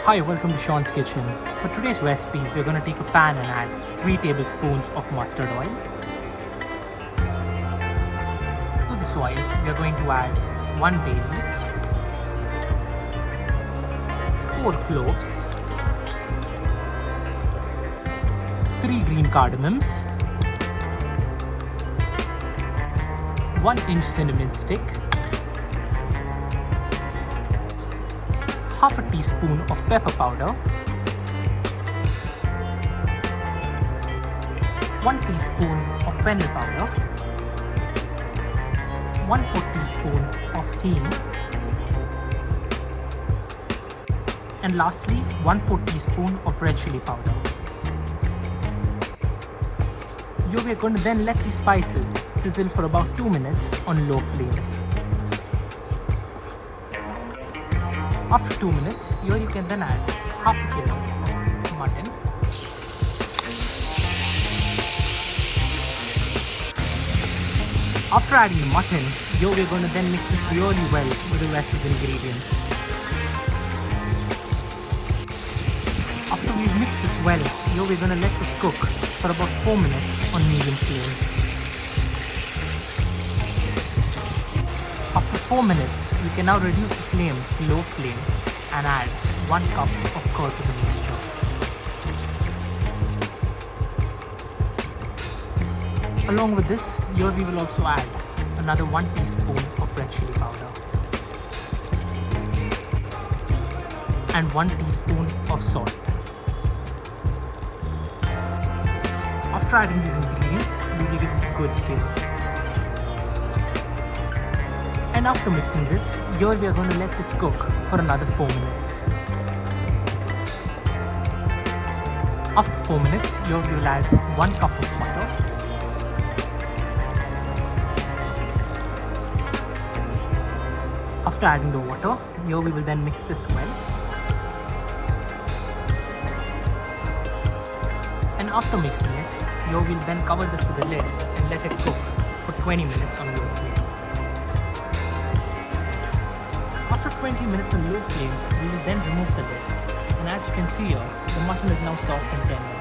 Hi, welcome to Sean's Kitchen. For today's recipe, we're going to take a pan and add 3 tablespoons of mustard oil. To this oil, we are going to add 1 bay leaf, 4 cloves, 3 green cardamoms, 1-inch cinnamon stick, half a teaspoon of pepper powder, 1 teaspoon of fennel powder, 1/4 teaspoon of hing, and lastly 1/4 teaspoon of red chili powder. We are going to then let these spices sizzle for about 2 minutes on low flame. After 2 minutes, here you can then add half a kilo of mutton, After adding the mutton, here we are going to then mix this really well with the rest of the ingredients. After we've mixed this well, here we're going to let this cook for about 4 minutes on medium flame. After 4 minutes, we can now reduce the flame to low flame and add 1 cup of curd to the mixture. Along with this, here we will also add another 1 teaspoon of red chili powder and 1 teaspoon of salt. After adding these ingredients, we will give this a good stir. And after mixing this, here we are going to let this cook for another 4 minutes. After 4 minutes, here we will add 1 cup of butter, After adding the water, here we will then mix this well. And after mixing it, here we will then cover this with a lid and let it cook for 20 minutes on low flame. After 20 minutes on low flame, we will then remove the lid. And as you can see here, the mutton is now soft and tender.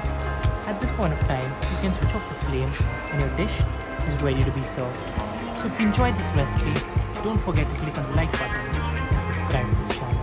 At this point of time, you can switch off the flame and your dish is ready to be served. So if you enjoyed this recipe, don't forget to click on the like button and subscribe to this channel.